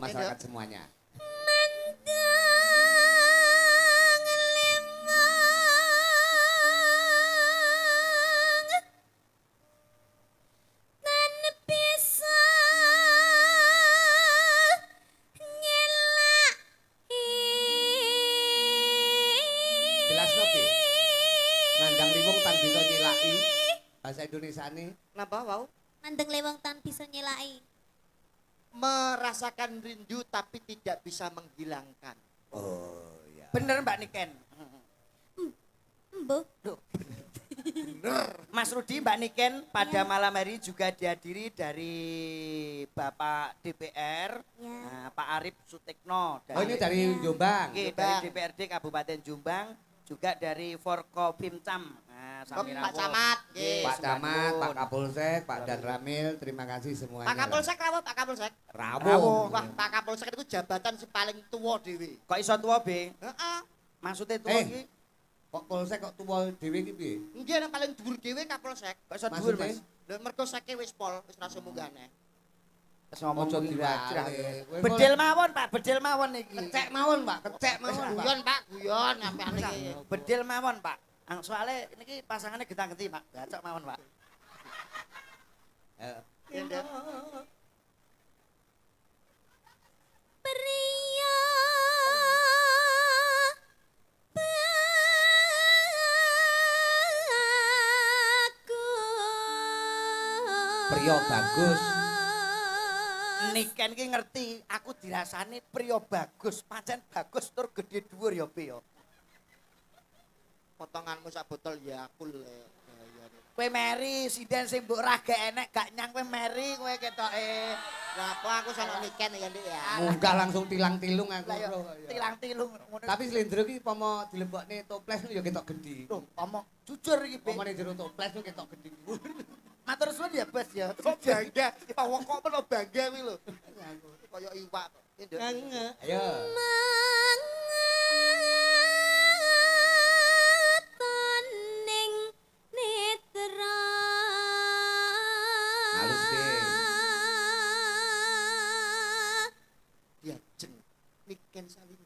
masyarakat semuanya. Jelas nopi. Nandang liwung tan bisa nyilaki bahasa Indonesiane. Napa wau? Mandeng lewang tan bisa nyelai. Merasakan rindu tapi tidak bisa menghilangkan. Oh ya. Bener Mbak Niken. Embuh. Bener. Mas Rudi, Mbak Niken pada malam hari juga dihadiri dari Bapak DPR, Ya. Pak Arif Sutekno. Oh ini dari Ya. Jombang. Oke, dari DPRD Kabupaten Jombang, juga dari Forkopimcam. Nah, sami Pak rawuh. Camat, Nggih, nggih. Pak Camat, Pak sembahun. Kapolsek, Pak Dan Ramil, terima kasih semuanya. Pak Kapolsek rawuh, Pak Kapolsek. Rawuh. Wah, Pak Kapolsek itu jabatan si paling tua dhewe. Kok iso tuwa, Be? Heeh. Maksudnya tuwa Eh. iki Kok Polsek kok tuwa dhewe iki piye? Nggih yang paling dhuwur dhewe Kapolsek. kok iso dhuwur, Maksudnya? Mas? Lha mergo seke wis pol, wis ra semunggane. Terus ngomong Ojo kira-kira. diwale. Kowe Bedil mawon, Pak, bedil mawon iki. Kecek mawon, Pak, kecek mawon, Pak. Guyon, Pak, guyon sampean iki. Bedil mawon, Pak. Soalnya ini pasangannya getah-geti, Pak. Gacok mawon, Pak. Eh, Iya, Nduk. Pria bagus. Pria bagus. Niken ki ngerti, aku dirasani priya bagus, pancen bagus tur gedhe dhuwur ya, Be ya. Potonganmu sak botol Yakult le. Kowe meri sinden sing mbok ra gak enek gak nyang kowe meri kowe ketoke. Lah apa aku sono niken ya, Ndik ya. Munggah langsung tilang-tilung aku. Lah ya bro. tilang-tilung ngono. Tapi slendro ki pomo dilebokne toples ya ketok gedhi. Lho, omong jujur iki, Be. Pomone jero toples ku ketok gedhi. Matur suwun ya, Bos ya. Kok bangga, wong kok meno bangga kuwi lho. Kaya iwak kok. Ini, Nduk. Ayo. Manganing netra. Halus, Be. Diajeng niken saling.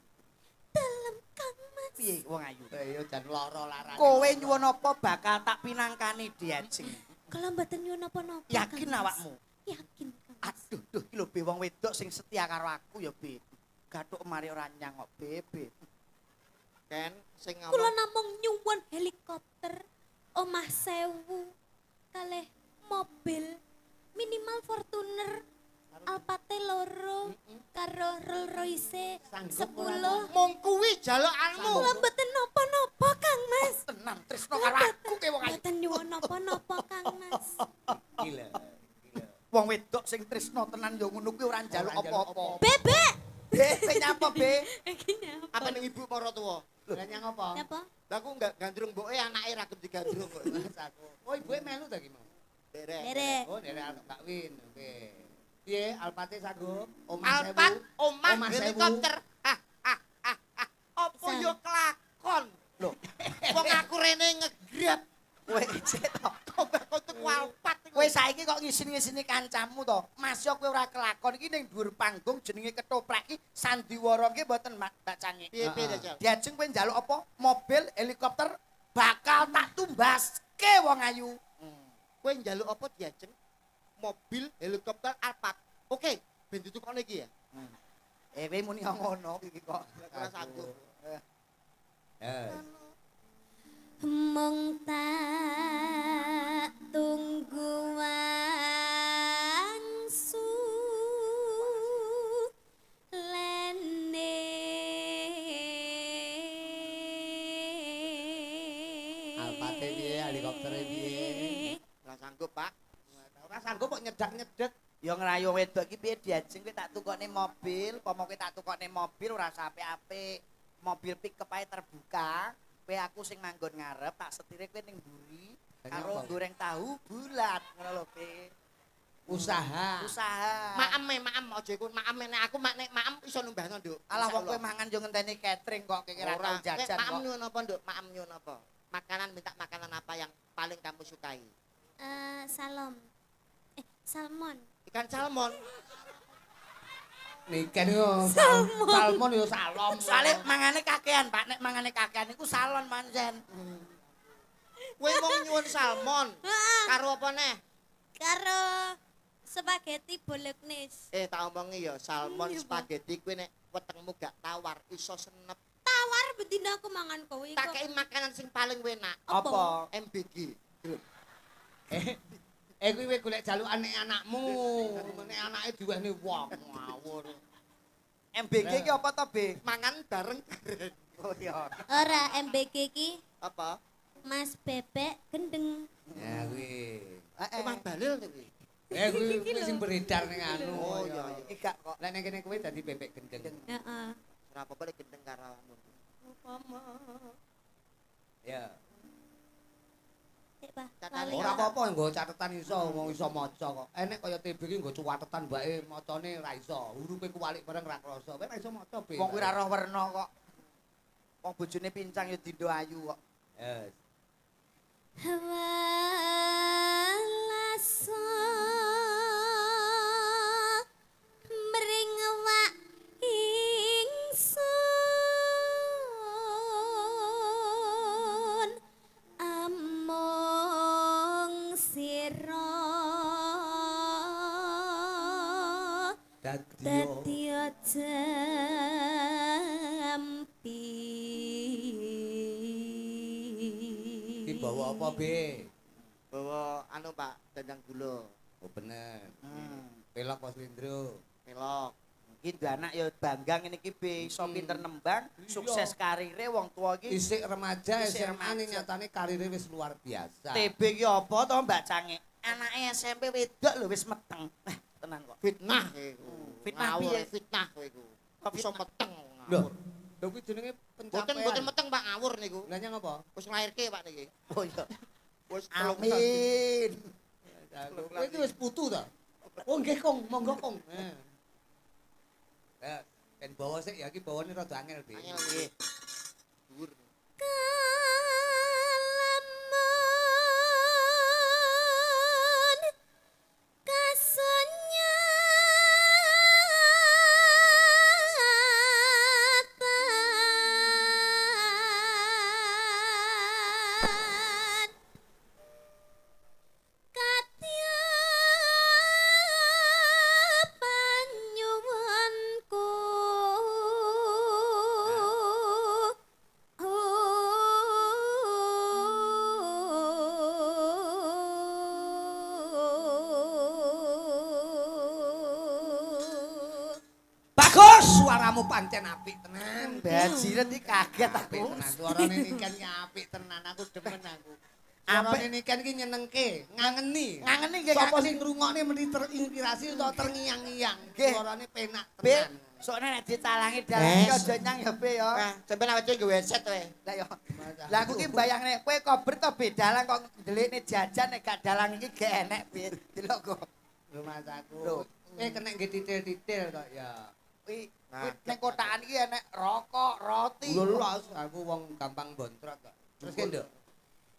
Dalam Kang Mas. Piye wong ayu? Ayo jan lara larane. Kowe nyuwun apa bakal tak pinangkani diajeng. Kalau mboten nyuwun napa-napa. Yakin Kang Mas. awakmu? Yakin, Kang Mas. Aduh, duh iki lho Be wong wedok sing setia karo aku ya, Be. Gathuk mari ora nyang kok, Be. Ken sing Kula ngomong namung nyuwun helikopter, omah sewu, kalih mobil, minimal Fortuner, Alphate loro, karo Rolls Royce 10. mung kuwi jalokanmu. Kula mboten napa-napa, Kang Mas. Tenan tresno karo aku ke wong ayu. Mboten nyuwun napa-napa, Kang Mas. Gila. Wong wedok sing tresno tenan ya ngono kuwi ora njaluk Ora njaluk apa-apa. Bebek. Be, nyapa, Be? Iki nyapa? Apa ning ibu para tuwa? Lah nyang apa? Nyapa? Lah aku enggak gandrung mboke anake ra gelem digandrung kok. Oh, ibuke melu ta ki mau? Derek. Derek. Oh, dari anak Mbak Win. Oke. Piye Alphate sanggup? Omah Alpat sewu. omah Omah sewu. helikopter. Apa yo kelakon? Lho, Wong aku rene ngegrab. kowe cek to. Kok tuku Alpat iku. Kowe saiki kok ngisin-ngisini kancamu to. Mas yo kowe ora kelakon iki ning dhuwur panggung jenenge ketoprak iki sandiwara ki mboten Mbak Cangik. Piye-piye Jal? Diajeng kowe njaluk apa? Mobil, helikopter bakal tak tumbaske wong ayu. Kowe njaluk apa diajeng? Mobil, helikopter, Alphard. Oke, ben ditukokne iki ya. Kowe muni ngono iki kok. Ora sanggup. Eh. Mung tak tunggu wangsu lene. Alphate piye? Helikoptere piye? Ora sanggup, Pak. Ora sanggup kok nyedak-nyedek. Ya ngrayu wedok iki piye diajeng kowe tak tukokne mobil, pomo kowe tak tukokne mobil ora apik-apik. Mobil pick up ae terbuka, kowe aku sing manggon ngarep, tak setire kowe ning mburi karo goreng tahu bulat ngono lho, Pe. Usaha. Usaha. Maem aja iku maem nek aku nek maem iso numbahno, Nduk. Alah wong kowe mangan yo ngenteni catering kok kira tau jajan Maem kok. nyuwun apa, Nduk? Maem nyuwun apa? Minta makanan apa yang paling kamu sukai? Salom. Salmon. Ikan salmon. Niken yo Salmon. salmon yo salom. Soale mangane kakean, Pak. Nek mangane kakean iku salon pancen. Kowe mau nyuwun salmon. Heeh. Karo apa neh? Karo spaghetti bolognese. Tak omongi ya, salmon Iya, Pak. spaghetti kuwi nek wetengmu gak tawar iso senep. Tawar betina aku mangan kowe Tak kok. kei makanan sing paling enak. Apa? MBG. Kuwi wis golek jalukane anakmu. Nek anake diwehne wong ngawur. MBG ki apa to, B? Mangan bareng bareng. Oh iya. Ora MBG ki Apa? Mas Bebek gendeng. Ya kuwi. Emang balil to kuwi. Kuwi sing beredar ning anu. Oh iya. Iki gak kok. Lah nek kene kowe dadi bebek gendeng. Heeh. Ora apa-apa lek gendeng karo awakmu. Ya. Sik, Pak. Catatan Lali. Ora apa-apa nggo catetan iso, wong iso maca kok. Enek kaya TB ki nggo catetan mbake macane ra iso. Hurufe kuwalik bareng ra krasa. Kowe ra iso maca, Be. Wong kuwi ra roh werna kok. Wong bojone pincang ya dindo ayu kok. Yes. Walasa mring awak ingsun among sira dadya jampi. Ki bawa apa, Be? Bawa anu Pak, dandang gula, Oh bener. Hmm. Pelok Mas Lindro. melok. Iki anak ya bangga ngene iki be iso pinter nembang, sukses karire wong tua iki. Isik remaja, Isik SMA ning remaja. nyatane karire wis luar biasa. TB ki apa to Mbak Cange? Anake SMP wedok lho wis meteng. Tenan kok. Fitnah iku. Fitnah Ngawur, piye? fitnah kowe iku. Kok Iso fitnah? meteng. Lho, ngawur. lho kuwi jenenge Boten pencapaian. boten meteng Pak ngawur niku. Lah nyang apa? Wis nglairke Pak niki. Oh iya. Wis Amin. Kowe iki wis putu ta? Oh nggih Kong, monggo Kong. Ya, ben bawa sik ya iki bawane rada angel, Be. Angel nggih. Dhuwur. Kalamun kasunyatan katya panyuwunku Bagus, suaramu pancen apik tenan. Bajiret iki kaget Apik aku. tenan. Suarane Niken ki apik tenan. Aku demen aku. Apik. Suarane Niken ki nyenengke, ngangeni. Ngangeni nggih. Sapa sing ngrungokne mesti terinspirasi utawa terngiang-ngiang. Nggih. Suarane penak Be, tenan. soalnya nek dicalangi dalan iki aja nyang ya Be ya. Nah, sampeyan awake dhewe nggawe headset wae. Lah ya. Lah aku ki mbayangne kowe kober to Be dalan kok ndelikne jajan nek gak dalan iki gak enek Be. Delok kok. Lho Mas aku. Lho. Kena nggih titil-titil kok ya. Kuwi Nah, ning kotakan iki enek rokok, roti. Lho aku wong gampang bontrot kok. Terus ki Nduk.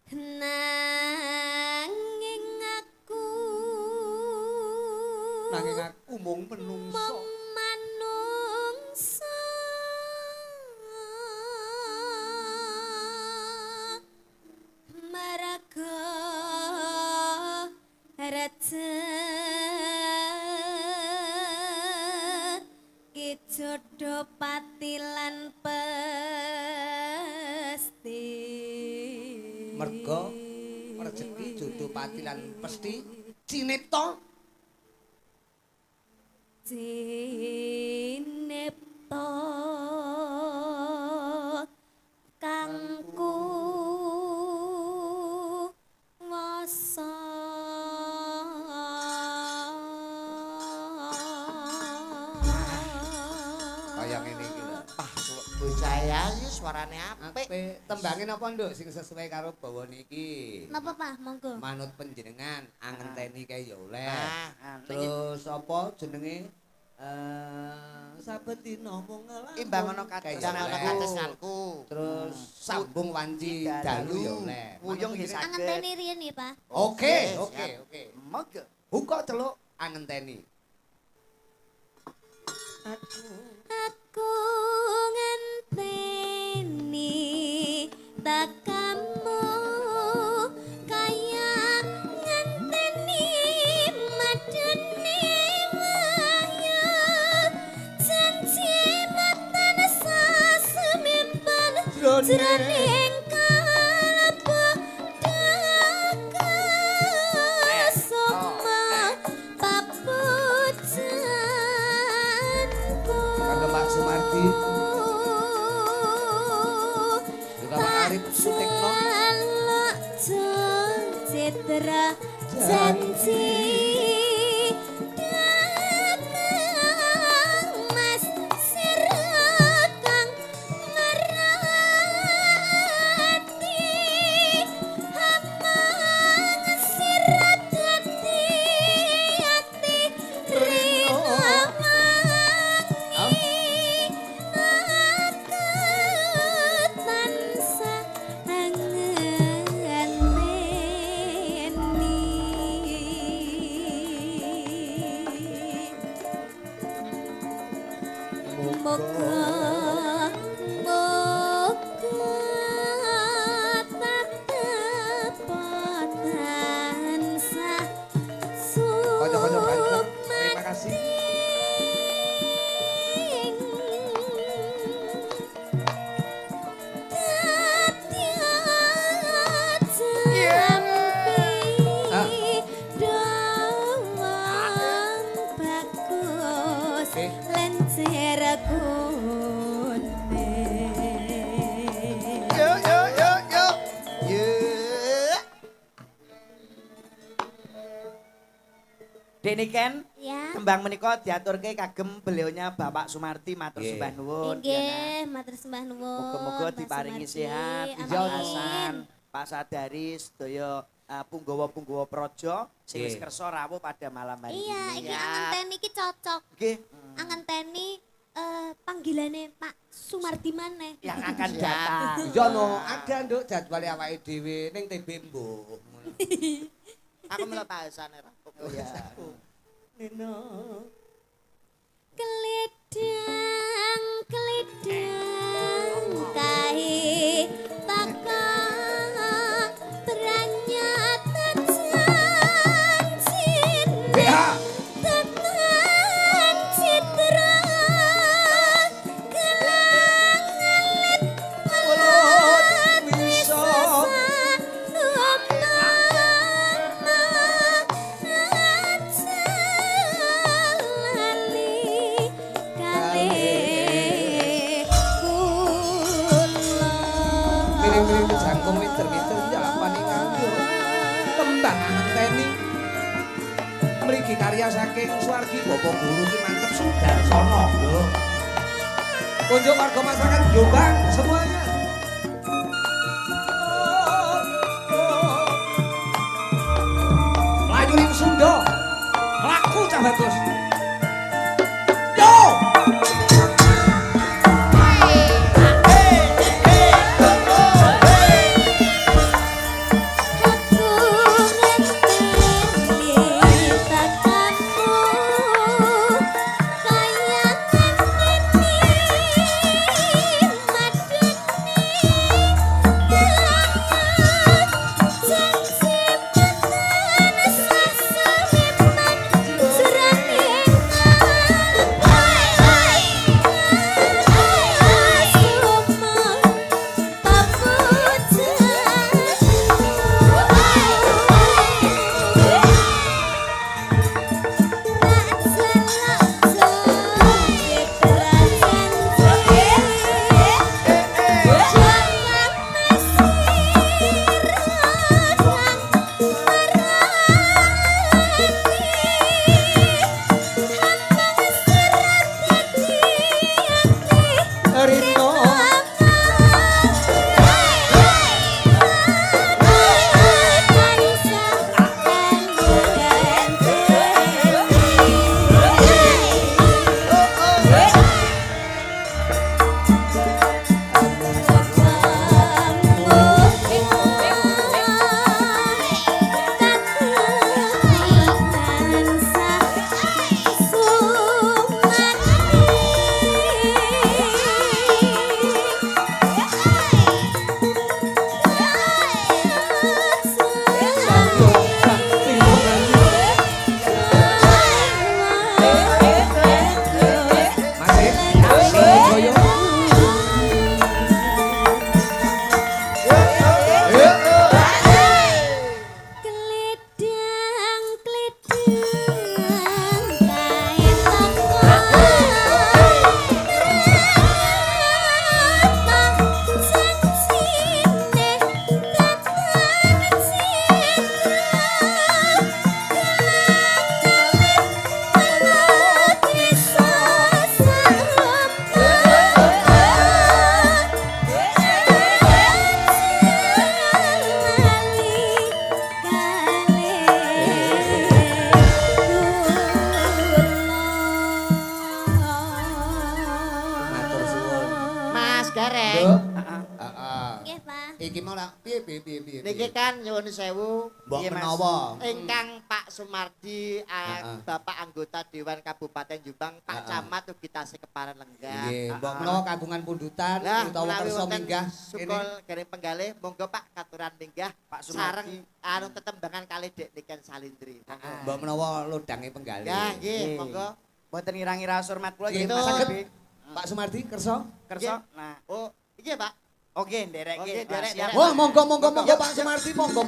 nanging aku Nanging aku mung menungso. manungsa maraga rezeki jodoh patilan pesti Merga rezeki jodoh pati lan pesti cinipta Cinipta kangku wasa kaya ngene iki lho. Bocah ya iki suarane apik. Apik. Tembange napa Nduk sing sesuai karo bawane iki? Napa Pak monggo Manut panjenengan angenteni kae ya oleh. Ah, Terus apa jenenge saben dina mung ngelamun. Imbangono Kae ya Jangan oleh. ana katesnanku. Terus sambung wanci dalu ya oleh. Wuyung nggih saged. angenteni riyen ya Pak Oke, Oke, oke, siap. oke. Monggo. Buka celuk angenteni. Aku ngenteni tekamu kaya ngenteni madene wahyu janji matan sasemimpan jroning kalbu soma papujanku Kanggo Pak Sumardi juga Pak Arif Sutekno citra janji datang mas sirakang merati hamang sirat dadi ati rinawangi aku tansah Moga tatep tansah Kocok-kocok ganteng. Terima kasih. Oke. Yo yo yo yo. Yo. Dene Ken, Ya. kembang menika diaturke kagem beliaunya Bapak Sumarti matur Nggih. sembah nuwun. Nggih, matur sembah nuwun. Muga-muga Pak diparingi Sumardi. sehat, Amin. Pak Hasan, Pak Sadari, sedaya punggawa-punggawa praja sing wis Nggih. kersa rawuh pada malam hari Iya, ini. iki angen iki cocok. Nggih, Angen panggilane Pak Sumardi maneh. yang akan Ya. datang. Iya no, ada nduk jadwale awake dhewe ning TB Mbok. Aku melu bahasane ra. Oh ya. Nino. Keledang kae taka beranyatan janjin BH. teman citra gelangan Mulut bisa. Miring-miring kejangkung winter-winter ya apa nih nganggur. Kembang ngenteni. Mriki karya saking Suwargi Bapak Guru ki mantep Sudarsono lho. Unjuk warga masyarakat Jombang semuanya. Melayu ning Sunda. Laku cah bagus. Yo! Surani Gareng. Nduk. Heeh. Heeh. Nggih, Pak. Iki mau lah piye. Niki kan nyuwun sewu Mbok Iya, Mas. menawa. ingkang Pak Sumardi Heeh. Bapak anggota Dewan Kabupaten Jombang Pak Heeh. Camat ugi tasih keparan lenggah. Nggih, mbok Heeh. menawa kagungan pundutan Lah utawa menawi kersa wonten minggah sukul garing penggalih monggo Pak katuran minggah Pak sareng Sumardi. anu tetembangan kalih Dek Niken Salindri. Monggo. mbok menawa lodange penggalih. Ya nggih, Nggih. monggo. Mboten ngira-ngira hormat kula Nggih, nggih Mas saged. Abi. Pak Sumardi kersa? Kersa. Nah, Oh, iki Pak. oke nderek Oke, nggih. nderek, Siap. nderek. Oh, monggo Pak Sumardi, monggo.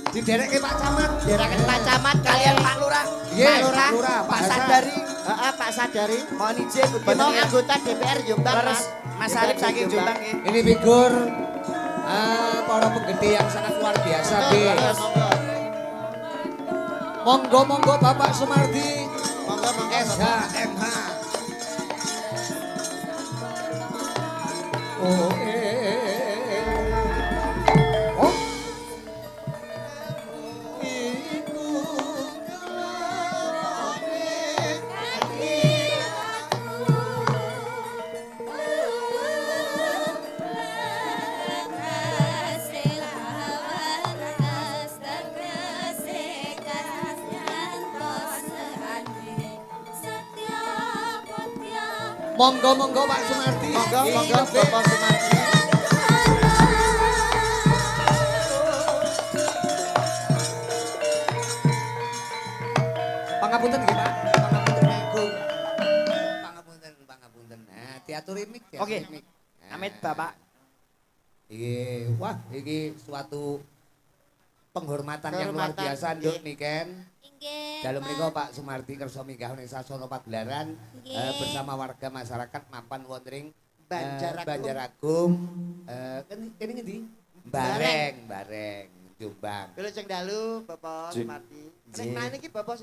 Diderekke Pak Camat. Diraken Pak Camat Kalian kalian Pak Lurah. Nggih, Pak Lurah, Pak Hasan. Sadari. Heeh, Pak Sadari. Mohon izin Ugi mau anggota DPR Jombang, Terus Mas DPRD Arif saking Jombang nggih. Ini figur para penggede yang sangat luar biasa, nggih. Monggo. Monggo Bapak Sumardi. Monggo, monggo. SHMH. Oh, oh. Iku monggo Pak Sumardi. Monggo, Nggih, monggo nggih. Bapak Sumardi. Pangapunten nggih, Pak. Pangapunten Agung. Pangapunten. Nah, diaturi mik, Oke. mik. Amit Bapak. Iki, wah, iki suatu penghormatan yang luar Penghormatan, biasa, Nduk Niken. Inggih. Dalam Pak. menika Pak Sumardi kersa minggah ning Sasana Pagelaran Nggih. bersama warga masyarakat mapan wonten ing Banjaragung. Banjaragung. Kene ngendi? Bareng, Jombang. Kula ceng dalu Bapak Jeng. Sumardi. Nek Jeng. main iki Bapak